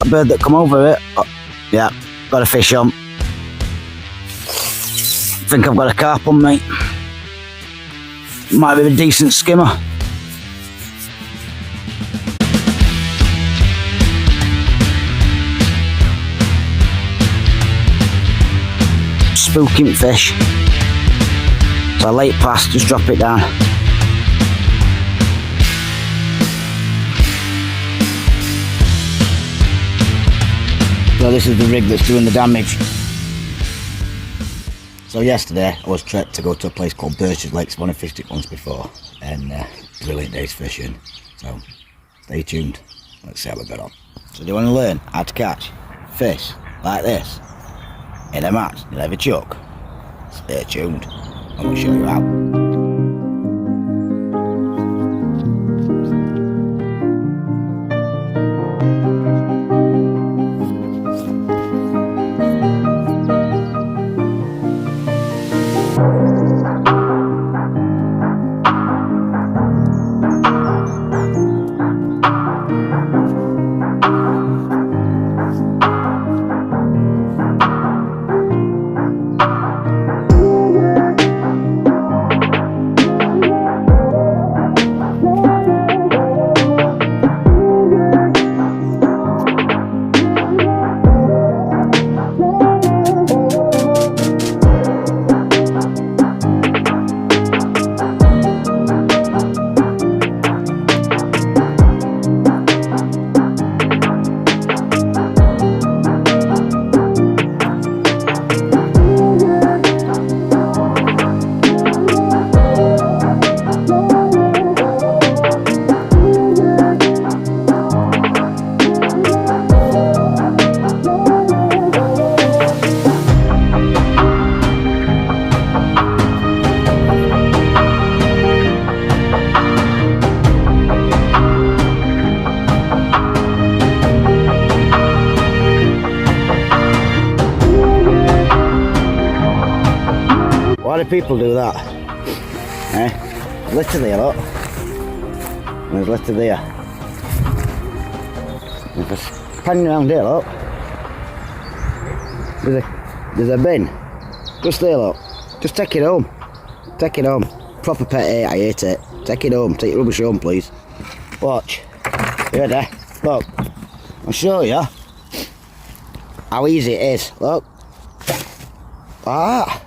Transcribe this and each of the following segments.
a bird that come over it. Oh, yeah, got a fish on. Think I've got a carp on, mate. Might be a decent skimmer. Spooking fish. So late pass, just drop it down. So this is the rig that's doing the damage. So yesterday I was trekked to go to a place called BIRCH Lakes. I've only fished it once before, and brilliant day's fishing. So stay tuned. Let's see how we got on. So do you want to learn how to catch fish like this in a match? You'll have a chuck. Stay tuned. I'm going to show you how. Why do people do that? Eh? Litter there, look. There's litter there. If I pan around here, look. There's a bin. Just there, look. Just take it home. Take it home. Proper pet hate, I hate it. Take it home. Take your rubbish home, please. Watch. You ready? Look. I'll show you how easy it is. Look. Ah.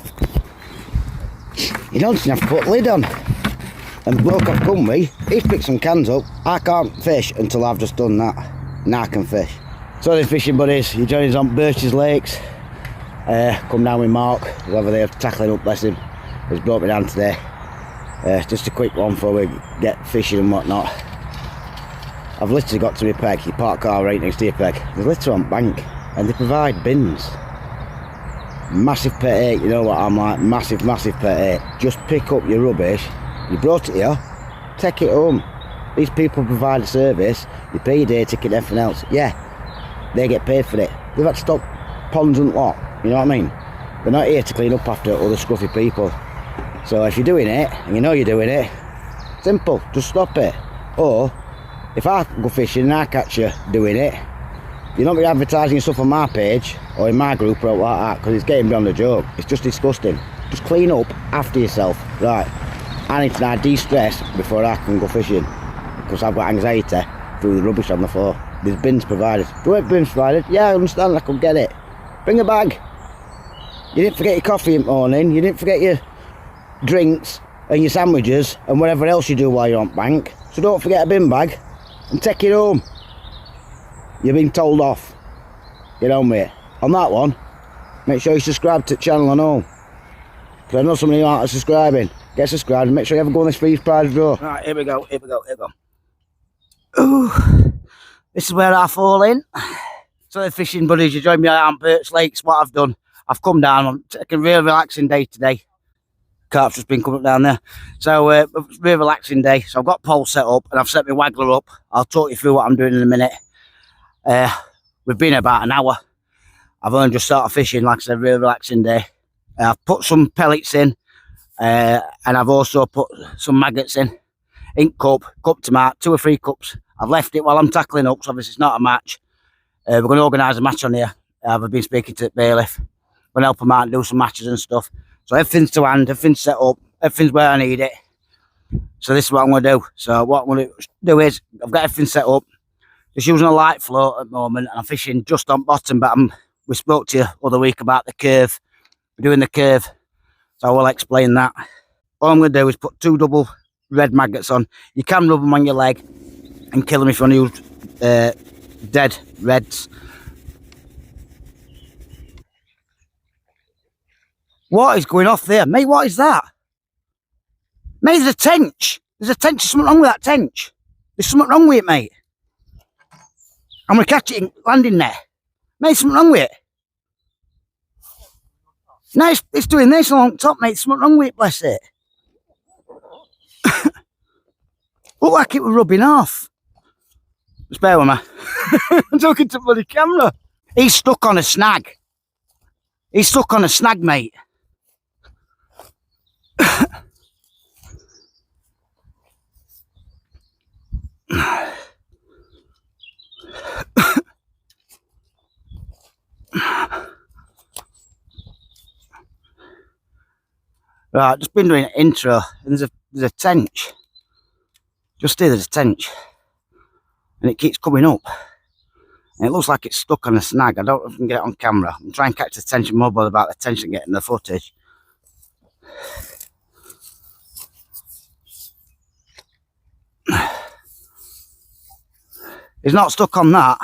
You don't even have to put a lid on. And the bloke I've come with, he's picked some cans up. I can't fish until I've just done that. Now I can fish. So then fishing buddies, you join us on BIRCH Lakes. Come down with Mark, who's over there tackling up, bless him. He's brought me down today. Just a quick one before we get fishing and whatnot. I've literally got to my peg. You park car right next to your peg. There's litter on bank and they provide bins. Massive pet hate, you know what I'm like, massive pet hate. Just pick up your rubbish, you brought it here, take it home. These people provide a service, you pay your day ticket and everything else. Yeah, they get paid for it. They've had to stop ponds and lot, you know what I mean? They're not here to clean up after other scruffy people. So if you're doing it, and you know you're doing it, simple, just stop it. Or, if I go fishing and I catch you doing it, you're not going to be advertising stuff on my page or in my group or like that, because it's getting beyond a joke. It's just disgusting. Just clean up after yourself. Right, I need to now de-stress before I can go fishing, because I've got anxiety through the rubbish on the floor. There's bins provided. Do you want bins provided? Yeah, I understand, I could get it. Bring a bag. You didn't forget your coffee in the morning, you didn't forget your drinks and your sandwiches and whatever else you do while you're on bank. So don't forget a bin bag and take it home. You've been told off. Get on with it. On that one, make sure you subscribe to the channel and all. Because I know some of you aren't subscribing. Get subscribed and make sure you ever go on this free prize draw. Right, here we go. Ooh, this is where I fall in. So the fishing buddies, you join me out on BIRCH Lakes. What I've done, I've come down. I'm taking a real relaxing day today. Carp's just been coming up down there. So really relaxing day. So I've got pole set up and I've set my waggler up. I'll talk you through what I'm doing in a minute. We've been about an hour. I've only just started fishing, like I said, really relaxing day. I've put some pellets in, and I've also put some maggots in. Ink cup tomato, 2 or 3 cups. I've left it while I'm tackling up, so obviously it's not a match. We're going to organise a match on here. I've been speaking to the bailiff. I'm going to help them out and do some matches and stuff. So everything's to hand, everything's set up, everything's where I need it. So this is what I'm going to do. So what I'm going to do is, I've got everything set up. Just using a light float at the moment, and I'm fishing just on bottom, but we spoke to you the other week about the curve. We're doing the curve, so I will explain that. All I'm going to do is put 2 double red maggots on. You can rub them on your leg and kill them if you want to use dead reds. What is going off there? Mate, what is that? Mate, there's a tench. There's a tench. There's something wrong with that tench. There's something wrong with it, mate. I'm going to catch it and land in there. Mate, there's something wrong with it. No, it's doing this along top, mate. There's something wrong with it, bless it. Looked like it was rubbing off. Just bear with me. I'm talking to the bloody camera. He's stuck on a snag. He's stuck on a snag, mate. Right, just been doing an intro, and there's a tench. Just here, there's a tench, and it keeps coming up, and it looks like it's stuck on a snag. I don't know if I can get it on camera. I'm trying to catch the tension, more bothered about the tension getting the footage. He's not stuck on that.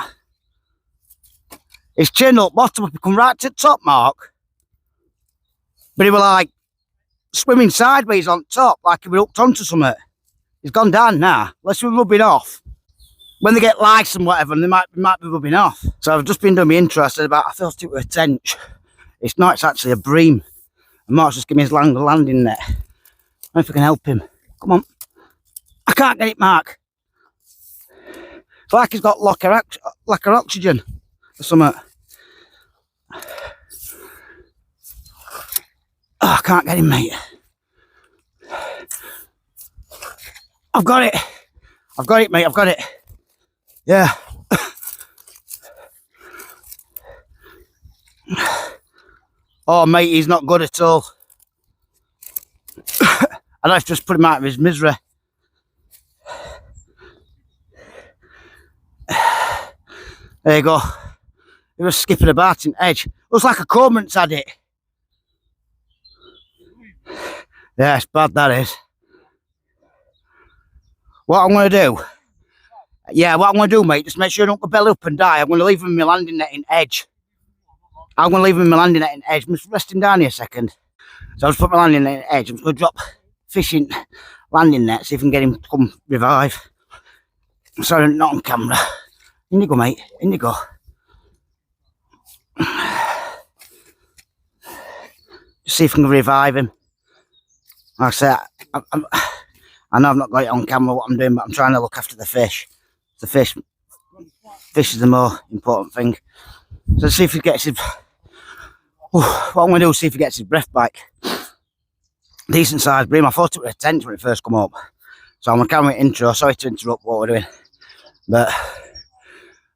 He's turned up bottom up, he come right to the top mark, but he was like swimming sideways on top, like he was hooked onto something. He's gone down now. Let's be rubbing off. When they get lice and whatever, they might be rubbing off. So I've just been doing my intro. I said I thought it was a tench. It's not, it's actually a bream. And Mark's just giving me his landing net. I don't know if I can help him. Come on. I can't get it, Mark. It's like he's got locker oxygen or something. Oh, I can't get him, mate. I've got it. I've got it, mate. I've got it. Yeah. Oh, mate, he's not good at all. I'd have to just put him out of his misery. There you go. He was skipping about in edge. Looks like a cormorant's had it. Yeah, it's bad, that is. What I'm going to do, what I'm going to do, mate, just make sure I don't go belly up and die. I'm going to leave him in my landing net in edge. I'm going to leave him in my landing net in edge. I'm just resting down here a second. So I'll just put my landing net in edge. I'm just going to drop fishing landing net, see if I can get him to come revive. Sorry, not on camera. In you go, mate. In you go. Just see if I can revive him. Like I said, I know I've not got it on camera what I'm doing, but I'm trying to look after the fish. The fish is the more important thing. So see if he gets his... what I'm going to do is see if he gets his breath back. Decent sized bream. I thought it was a tench when it first come up. So I'm going to carry my intro. Sorry to interrupt what we're doing. But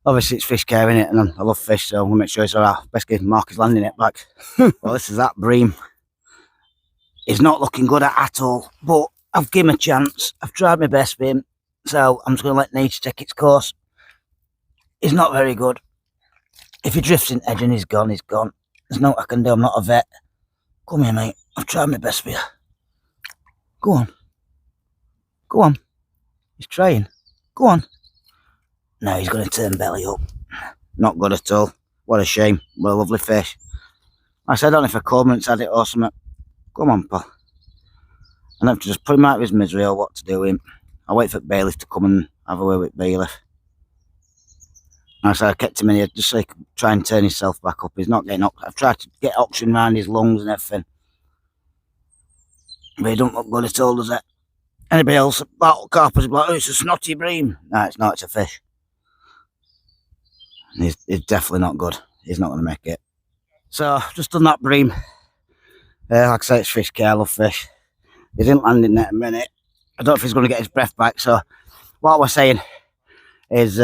obviously it's fish care, innit? And I love fish, so I'm going to make sure it's alright. Best give Mark his landing net back. Well, this is that bream. He's not looking good at all, but I've given him a chance. I've tried my best with him, so I'm just going to let nature take its course. He's not very good. If he drifts in edge and he's gone, he's gone. There's nothing I can do. I'm not a vet. Come here, mate. I've tried my best for you. Go on. Go on. He's trying. Go on. No, he's going to turn belly up. Not good at all. What a shame. What a lovely fish. Like I said, I don't know if a cormorant's had it or something. Come on, pal. I have to just put him out of his misery or what to do with him. I'll wait for bailiff to come and have a word with bailiff. Like I said, I kept him in here just so he could try and turn himself back up. He's not getting up. I've tried to get oxygen around his lungs and everything. But he don't look good at all, does it? Anybody else, bottle carpers, be like, oh, it's a snotty bream. No, it's not, it's a fish. He's definitely not good. He's not going to make it. So, just done that bream. Like I say, it's fish care, I love fish. He's in landing net a minute. I don't know if he's going to get his breath back. So, what we're saying is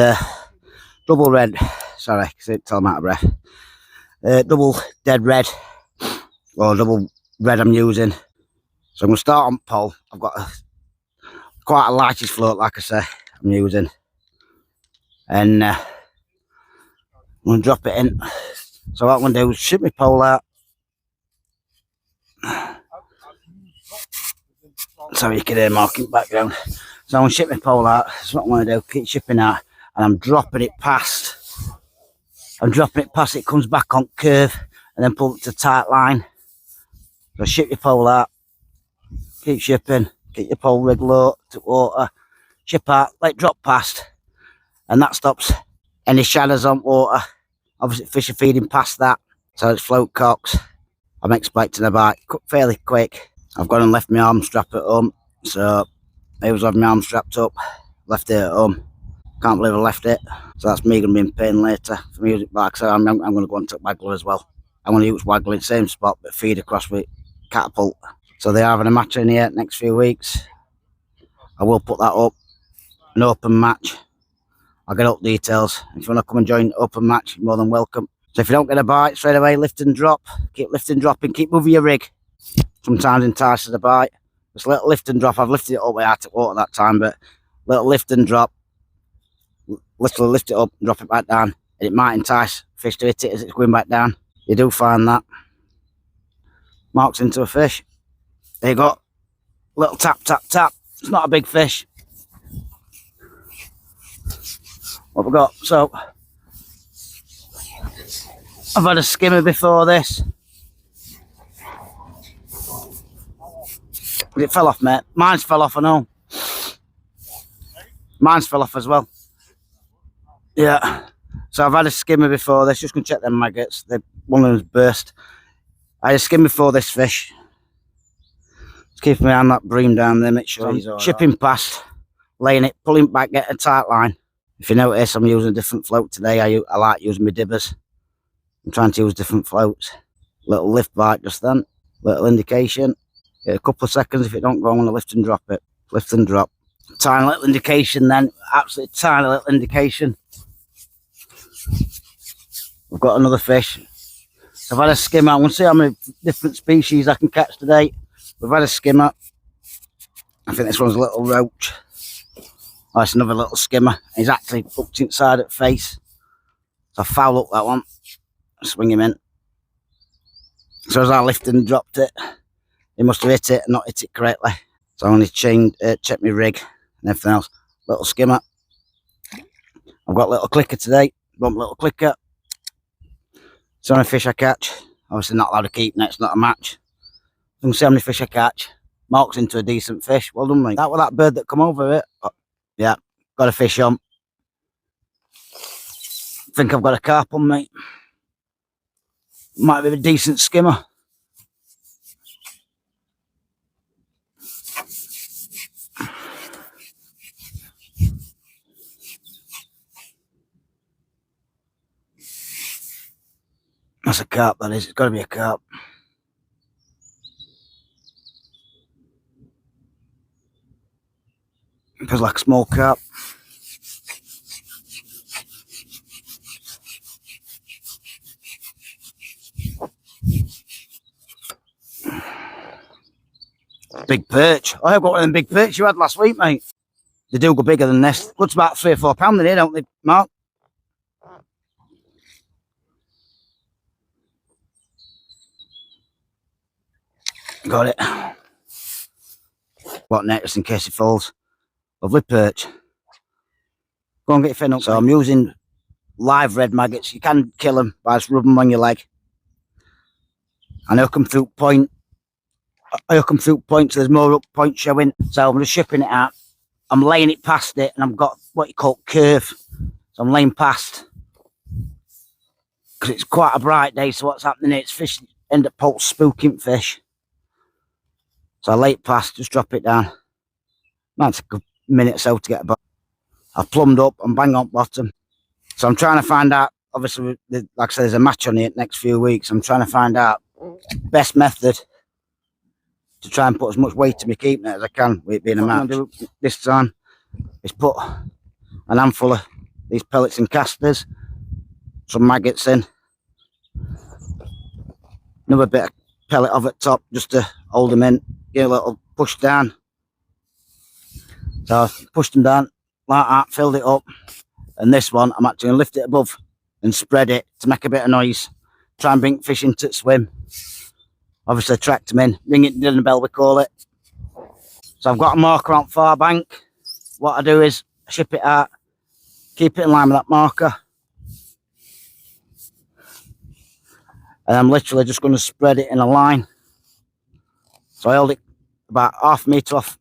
double red. sorry, because it tell I'm out of breath. Double dead red, or double red I'm using. So I'm going to start on pole. I've got quite a largest float, like I say, I'm using. And I'm going to drop it in. So what I'm going to do is ship my pole out. Sorry, you can hear Mark in the background. So I'm going to ship my pole out. That's what I'm going to do, keep shipping out. And I'm dropping it past. I'm dropping it past, it comes back on curve, and then pull it to tight line. So ship your pole out, keep shipping, get your pole rig low to water, ship out, let it drop past, and that stops any shadows on water. Obviously fish are feeding past that, so it's float cocks. I'm expecting a bite fairly quick. I've gone and left my arm strap at home, so I was having my arm strapped up, left it at home. Can't believe I left it, so that's me going to be in pain later. For me, like I said, I'm going to go and take waggler as well. I'm going to use waggler in the same spot, but feed across with catapult. So they are having a match in here next few weeks. I will put that up, an open match. I'll get up details. If you want to come and join open match, you're more than welcome. So if you don't get a bite straight away, lift and drop. Keep lifting, dropping, keep moving your rig. Sometimes entices a bite. Just a little lift and drop. I've lifted it up with Arctic water that time, but little lift and drop. Literally lift it up, drop it back down, and it might entice fish to hit it as it's going back down. You do find that. Marks into a fish. There you go. Little tap, tap, tap. It's not a big fish. What have we got? So, I've had a skimmer before this. It fell off, mate. Mine's fell off, I know. Mine's fell off as well. Yeah, so I've had a skimmer before this. Just gonna check them maggots. One of them's burst. I had a skimmer before this fish. Just keep my hand that bream down there, make sure he's shipping right. Past, laying it, pulling back, get a tight line. If you notice, I'm using a different float today. I like using my dibbers. I'm trying to use different floats. Little lift bite just then, little indication. Get a couple of seconds. If it don't go, I'm gonna lift and drop it. Lift and drop. Tiny little indication then, absolutely tiny little indication. We've got another fish. So I've had a skimmer. I'm going to see how many different species I can catch today. We've had a skimmer. I think this one's a little roach. Oh, it's another little skimmer. He's actually hooked inside at face. So I foul up that one. Swing him in. So as I lifted and dropped it, he must have hit it and not hit it correctly. So I only check my rig and everything else. Little skimmer. I've got a little clicker today. Bump little clicker. It's the only fish I catch. Obviously not allowed to keep next, not a match. You can see how many fish I catch. Marks into a decent fish. Well done, mate. That was that bird that come over it. Oh, yeah, got a fish on. Think I've got a carp on, mate. Might be a decent skimmer. That's a carp, that is. It's got to be a carp. It feels like a small carp. Big perch. I've got one of them big perch you had last week, mate. They do go bigger than this. Looks about £3 or £4 in here, don't they, Mark? Got it. What net just in case it falls. Lovely perch. Go and get your fin up. So I'm using live red maggots. You can kill them by just rubbing them on your leg. And hook them through point. I hook them through point so there's more up point showing. So I'm just shipping it out. I'm laying it past it and I've got what you call curve. So I'm laying past. Because it's quite a bright day, so what's happening is fish end up spooking fish. So I lay it past, just drop it down. Might take a minute or so to get a bite. I've plumbed up and bang on bottom. So I'm trying to find out, obviously, like I said, there's a match on it next few weeks. I'm trying to find out best method to try and put as much weight to me keeping it as I can with it being a match. What I'm going to do this time is put an handful of these pellets and casters some maggots in. Another bit of pellet off at top just to hold them in. Get a little push down. So I pushed them down like that, filled it up. And this one, I'm actually going to lift it above and spread it to make a bit of noise. Try and bring fish into the swim. Obviously attract them in. Ring it dinner bell, we call it. So I've got a marker on far bank. What I do is ship it out, keep it in line with that marker. And I'm literally just going to spread it in a line. So I hold it about half a metre off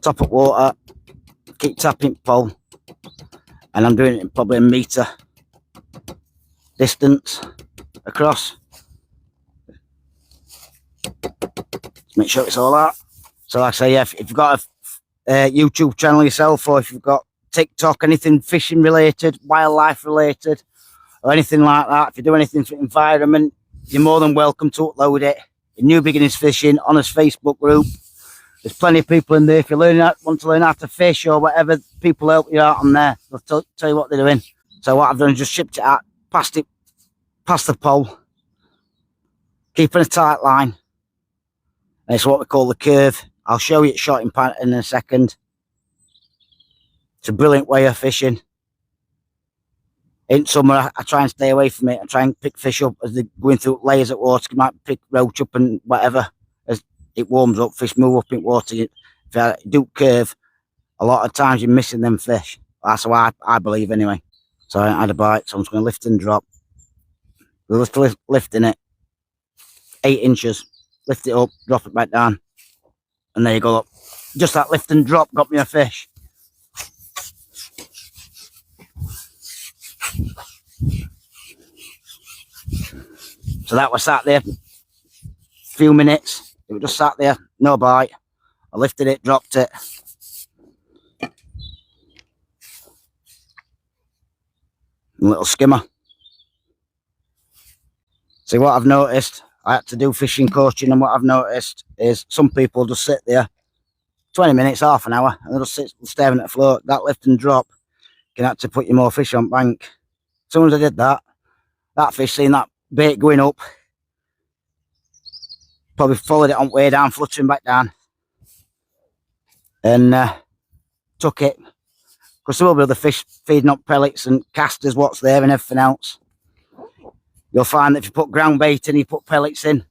top of water, keep tapping pole, and I'm doing it in probably a metre distance across. Just make sure it's all out. So like I say, yeah, if you've got a YouTube channel yourself, or if you've got TikTok, anything fishing related, wildlife related, or anything like that, if you do anything for the environment, you're more than welcome to upload it in New Beginners Fishing on his Facebook group. There's plenty of people in there. If you want to learn how to fish or whatever, people help you out on there. They'll tell you what they're doing. So what I've done is just shipped it out, past the pole, keeping a tight line. And it's what we call the curve. I'll show you it shot in a second. It's a brilliant way of fishing. In summer, I try and stay away from it. I try and pick fish up as they're going through layers of water. You might pick roach up and whatever. As it warms up, fish move up in water. If you do curve, a lot of times you're missing them fish. That's what I believe anyway. So I had a bite, so I'm just going to lift and drop. Lifting it 8 inches. Lift it up, drop it back down. And there you go. Look. Just that lift and drop got me a fish. So that was sat there a few minutes. It was just sat there, no bite. I lifted it, dropped it. A little skimmer. See, what I've noticed, I had to do fishing coaching, and what I've noticed is some people just sit there 20 minutes, half an hour, and they'll just sit staring at the float. That lift and drop can actually put you more fish on bank. As soon as I did that, that fish seen that bait going up, probably followed it on way down, fluttering back down, and took it. Because there will be other fish feeding up pellets and casters, what's there, and everything else. You'll find that if you put ground bait in, you put pellets in,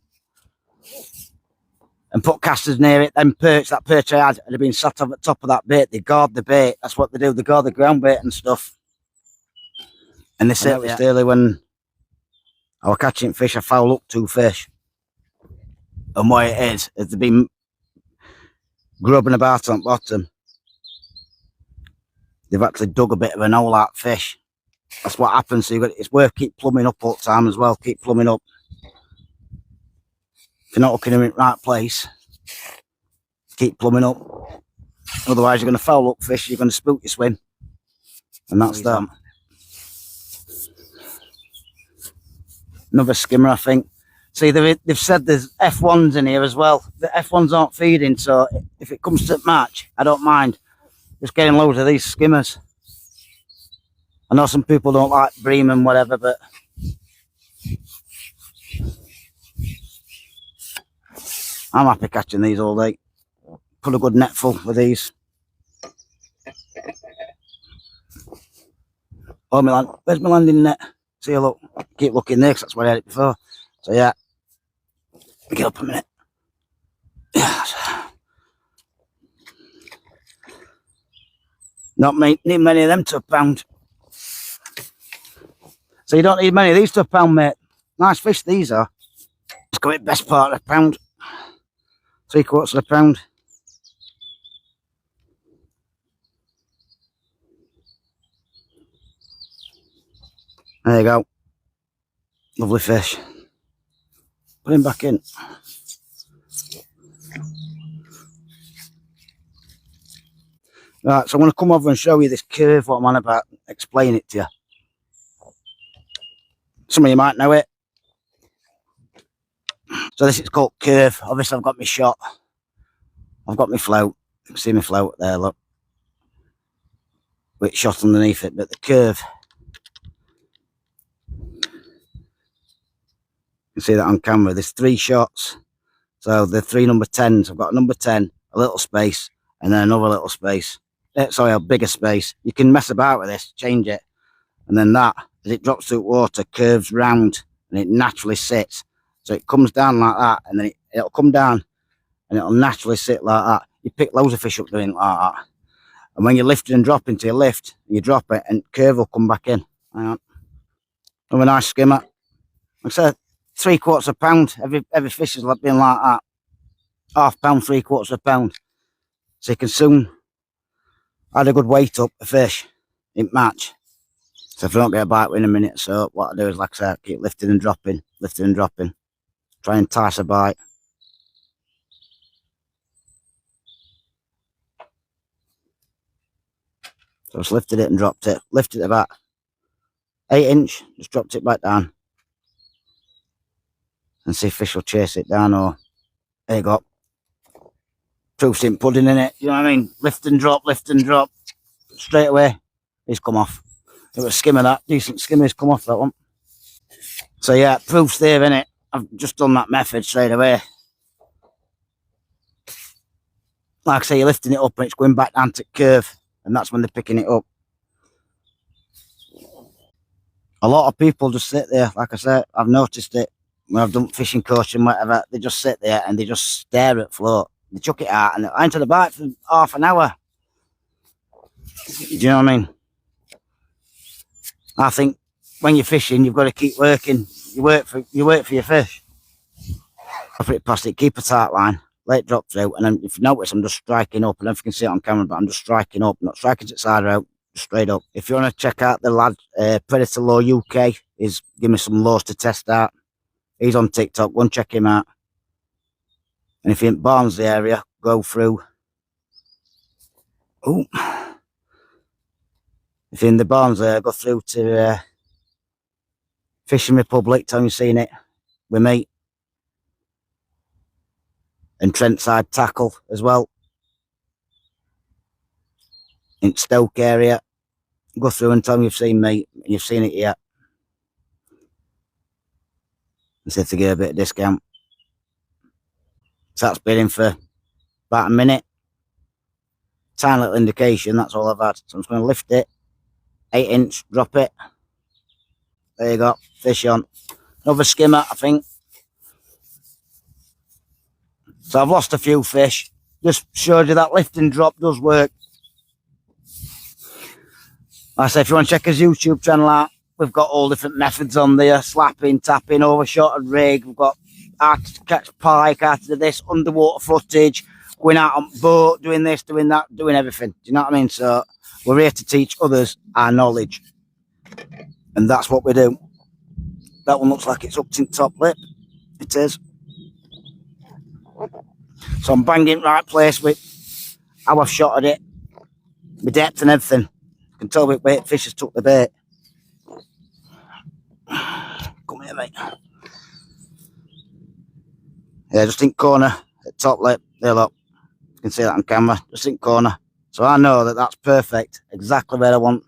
and put casters near it, then that perch I had been sat on the top of that bait. They guard the bait. That's what they do. They guard the ground bait and stuff. And they said it early when I was catching fish, I foul up 2 fish. And what it is they've been grubbing about on the bottom. They've actually dug a bit of an hole out fish. That's what happens. So it's worth keep plumbing up all the time as well. Keep plumbing up. If you're not looking in the right place, keep plumbing up. Otherwise, you're going to foul up fish. You're going to spook your swim. And that's that. Another skimmer, I think. See, they've said there's F1s in here as well. The F1s aren't feeding, so if it comes to match, I don't mind just getting loads of these skimmers. I know some people don't like bream and whatever, but I'm happy catching these all day. Put a good net full with these. Oh, my land. Where's my landing net? See, look. Keep looking there, because that's where I had it before. So, yeah. Get up a minute. Not need many of them to a pound. So you don't need many of these to a pound, mate. Nice fish these are. Let's go with best part of a pound. 3/4 of a pound. There you go. Lovely fish. Put him back in. Right, so I'm going to come over and show you this curve, what I'm on about, explain it to you. Some of you might know it. So this is called curve. Obviously I've got my shot. I've got my float. You can see my float there, look. With shot underneath it, but the curve You can see that on camera. There's 3 shots. So the 3 number 10s. I've got a number 10, a little space, and then another little space. Sorry, a bigger space. You can mess about with this, change it. And then that, as it drops through water, curves round and it naturally sits. So it comes down like that, and then it'll come down and it'll naturally sit like that. You pick loads of fish up doing it like that. And when you're lifting and dropping to your lift, you drop it and curve will come back in. Hang on. Have a nice skimmer. Like I said, 3/4 pound. Every fish has been like that. £1/2, £3/4 pound. So you can soon add a good weight up a fish in match. So if I don't get a bite within a minute, so what I do is, like I said, keep lifting and dropping, lifting and dropping. Try and entice a bite. So I just lifted it and dropped it. Lifted it about 8 inch, just dropped it back down. And see if fish will chase it down, or there you go. Proof's in pudding, in it. You know what I mean? Lift and drop, straight away. He's come off. It was skimmer, that decent skimmer's come off that one. So yeah, proof's there, innit? I've just done that method straight away. Like I say, you're lifting it up and it's going back down to curve, and that's when they're picking it up. A lot of people just sit there, like I said, I've noticed it when I've done fishing coaching, whatever. They just sit there and they just stare at float. They chuck it out and I enter the bite for half an hour. Do you know what I mean? I think when you're fishing, you've got to keep working. You work for your fish. I put it past it, keep a tight line, let it drop through, and then if you notice, I'm just striking up. I don't know if you can see it on camera, but I'm just striking up, not striking to the side out, straight up. If you want to check out the lad, Predator Law UK, he's giving me some laws to test out. He's on TikTok, go and check him out. And if you're in Barnsley area, go through. Oh, if you're in the Barnsley area, go through to Fishing Republic. Tell me you've seen it with me. And Trentside Tackle as well. In Stoke area. Go through and tell me you've seen me. You've seen it yet. And see if they get a bit of discount. So that's been in for about a minute. Tiny little indication, that's all I've had. So I'm just going to lift it. 8 inch, drop it. There you go, fish on. Another skimmer, I think. So I've lost a few fish. Just showed you that lift and drop does work. Like I say, if you want to check his YouTube channel out, we've got all different methods on there. Slapping, tapping, overshot and rig. We've got how to catch pike, how to do this, underwater footage, going out on boat, doing this, doing that, doing everything. Do you know what I mean? So we're here to teach others our knowledge. And that's what we do. That one looks like it's up to the top lip. It is. So I'm banging right place with how I've shotted it. The depth and everything. You can tell which bait fish has took the bait. Come here, mate. Yeah, just in corner at top lip. There, look. You can see that on camera. Just in corner. So I know that that's perfect. Exactly where I want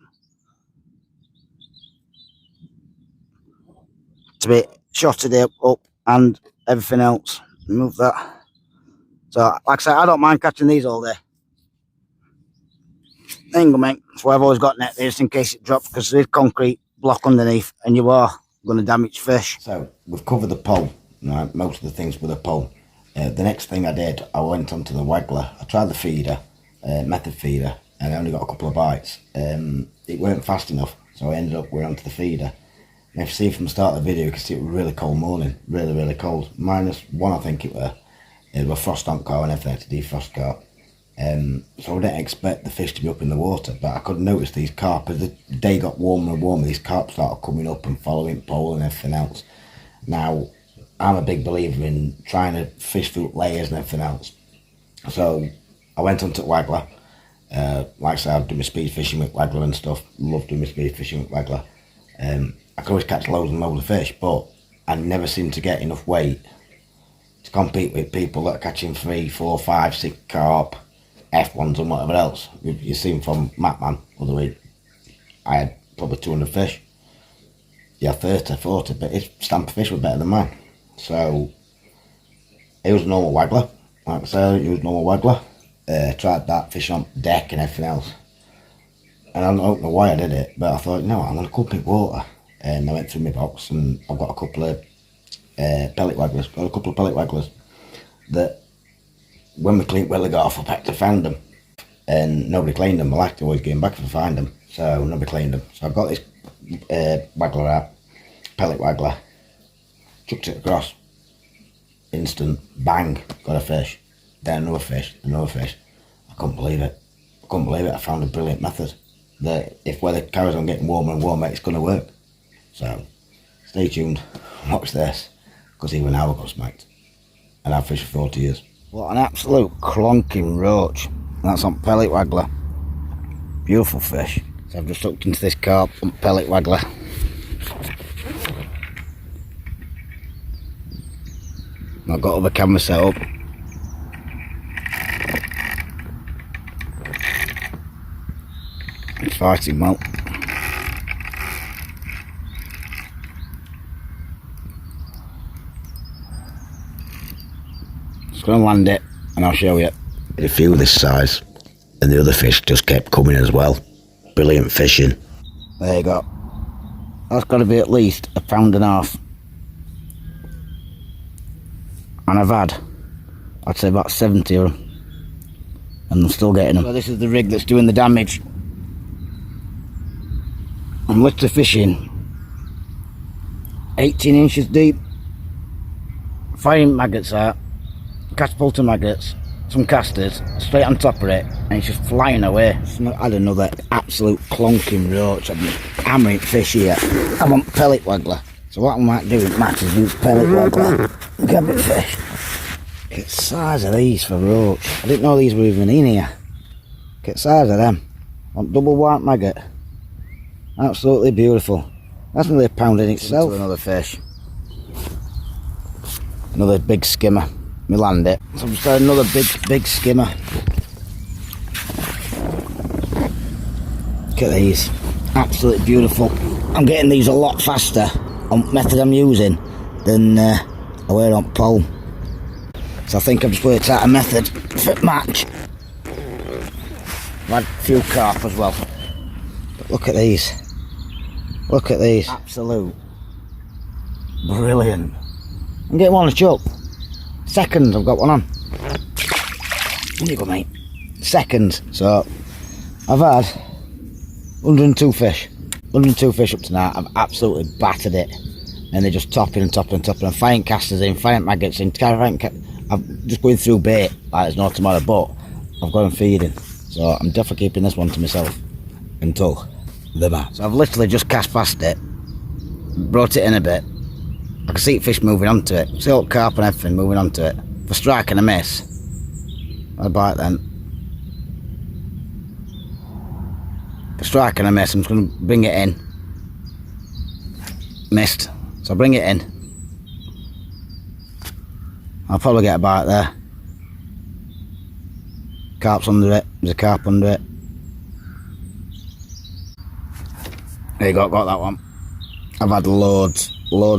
to be shotted up and everything else. Move that. So, like I said, I don't mind catching these all day. There you go, mate. That's why I've always got net there, just in case it drops, because there's concrete block underneath and you are going to damage fish. So, we've covered the pole, right? Most of the things with the pole. The next thing I did, I went onto the waggler. I tried the feeder, method feeder, and I only got a couple of bites. It weren't fast enough, so I ended up going onto the feeder. And if you see from the start of the video, you can see it was a really cold morning. Really, really cold. -1, I think it were. It was a frost on car and everything to defrost car. So I didn't expect the fish to be up in the water, but I could notice these carp, as the day got warmer and warmer, these carp started coming up and following pole and everything else. Now, I'm a big believer in trying to fish through layers and everything else. So I went onto waggler. Like I said, I do my speed fishing with waggler and stuff. Love doing my speed fishing with waggler. I could always catch loads and loads of fish, but I never seem to get enough weight to compete with people that are catching 3, 4, 5, 6 carp, F1s and whatever else. You've seen from Macman the other week. I had probably 200 fish. Yeah, 30, 40, but his stamp of fish was better than mine. So it was a normal waggler, like I said, it was a normal waggler. Tried that, fish on deck and everything else. And I don't know why I did it, but I thought, no, I'm going to cook it water. And I went through my box and I've got a couple of pellet wagglers, that when we got off, I packed to find them. And nobody cleaned them. I liked always going back to find them, so nobody cleaned them. So I got this waggler out, pellet waggler, chucked it across, instant, bang, got a fish, then another fish, I couldn't believe it. I found a brilliant method that if weather carries on getting warmer and warmer, it's going to work. So stay tuned, watch this, because even now I got smacked, and I've fished for 40 years. What an absolute clonking roach. That's on pellet waggler. Beautiful fish. So I've just hooked into this carp on pellet waggler. I've got other camera set up. It's fighting well. Just going to land it and I'll show you. A few this size, and the other fish just kept coming as well. Brilliant fishing. There you go. That's got to be at least 1.5 pounds. And I'd say about 70 of them. And I'm still getting them. So this is the rig that's doing the damage. I'm literally fishing 18 inches deep. Firing maggots out, catapulta maggots, some casters straight on top of it, and it's just flying away. I had another absolute clonking roach. I'm hammering fish here. I'm on pellet waggler. So what I might do with Matt is use pellet waggler. Look at the fish. Look at the size of these for roach. I didn't know these were even in here. Look at the size of them. On double white maggot. Absolutely beautiful. That's nearly £1 in itself. Another fish. Another big skimmer. We land it. So I've just had another big skimmer. Look at these. Absolutely beautiful. I'm getting these a lot faster on the method I'm using than I were on PAUL. So I think I've just worked out a method fit match. I've had a few carp as well. But look at these. Look at these. Absolute brilliant. I'm getting one on the chuck. Seconds, I've got one on. There you go, mate. Seconds. So I've had 102 fish. 102 fish up to now. I've absolutely battered it. And they're just topping and topping and topping. I'm firing casters in, firing maggots in. I'm just going through bait like there's no tomorrow, but I've got them feeding. So I'm definitely keeping this one to myself until the match. So I've literally just cast past it, brought it in a bit. I can see fish moving onto it. See all the carp and everything moving onto it. If I strike and I miss, I bite then. If I strike and I miss, I'm just going to bring it in. Missed. So I bring it in. I'll probably get a bite there. Carp's under it. There's a carp under it. There you go, got that one. I've had loads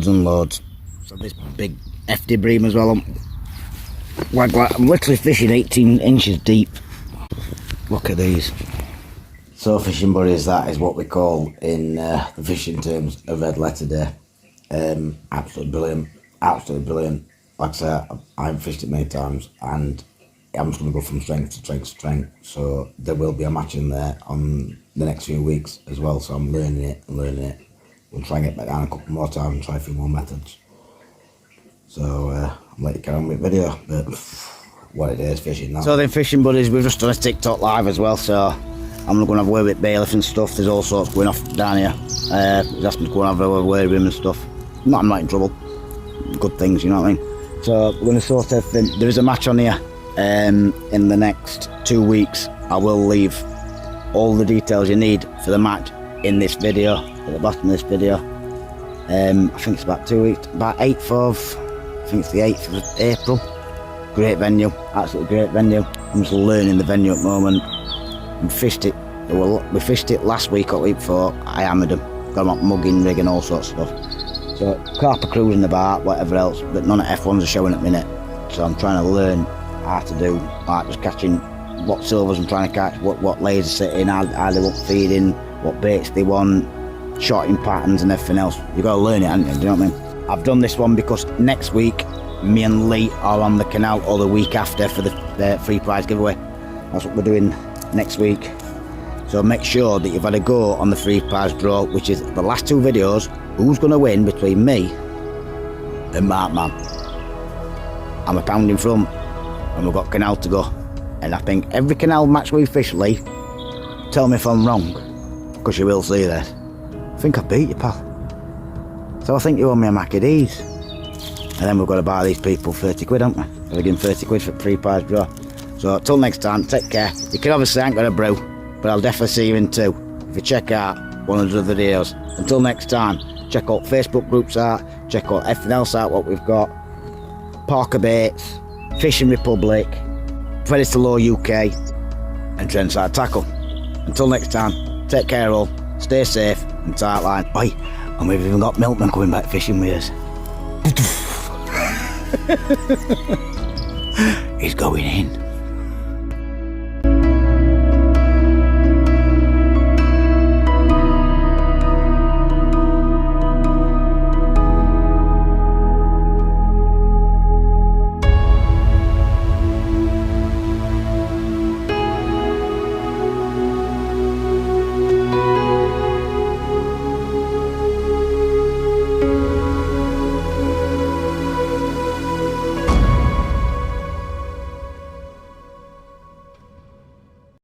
and loads. So this big FD bream as well. I'm literally fishing 18 inches deep. Look at these. So fishing buddies, that is what we call in the fishing terms a red letter day. Absolutely brilliant, absolutely brilliant. Like I say, I've fished it many times and I'm just going to go from strength to strength to strength. So there will be a match in there on the next few weeks as well. So I'm learning it and learning it. We'll try and get back down a couple more times and try a few more methods. So I'll let you carry on with the video, but what it is, fishing now. So then fishing buddies, we've just done a TikTok live as well, so I'm going to have a word with bailiff and stuff. There's all sorts going off down here. He's asked me to go and have a word with him and stuff. I'm not in trouble. Good things, you know what I mean? So we're going to sort everything. There is a match on here in the next 2 weeks. I will leave all the details you need for the match in this video, at the bottom of this video. I think it's about 2 weeks, about 8th of, I think it's the 8th of April. Great venue, absolutely great venue. I'm just learning the venue at the moment. We fished it last week or week before. I hammered them, got them up mugging rig and all sorts of stuff. So carper cruising the bar, whatever else, but none of F1s are showing at the minute. So I'm trying to learn how to do, like just catching what silvers I'm trying to catch, what layers are sitting, how they want feeding, what baits they want, shotting patterns and everything else. You've got to learn it, haven't you? Do you know what I mean? I've done this one because next week, me and Lee are on the canal, or the week after, for the free prize giveaway. That's what we're doing next week. So make sure that you've had a go on the free prize draw, which is the last 2 videos. Who's going to win between me and Mark Man? I'm a pound in front, and we've got canal to go. And I think every canal match we fish, Lee, tell me if I'm wrong, because you will see that. I think I beat you, pal. So I think you owe me a Mackie D's. And then we've got to buy these people 30 quid, haven't we? Gotta give them 30 quid for the free prize draw. So till next time, take care. You can obviously ain't got a brew, but I'll definitely see you in 2 if you check out one of the other videos. Until next time, check out Facebook groups out, check out everything else out what we've got. Parker Baits, Fishing Republic, Predator Law UK, and Trendside Tackle. Until next time, take care all, stay safe and tight line. Bye. And we've even got milkmen coming back fishing with us. He's going in.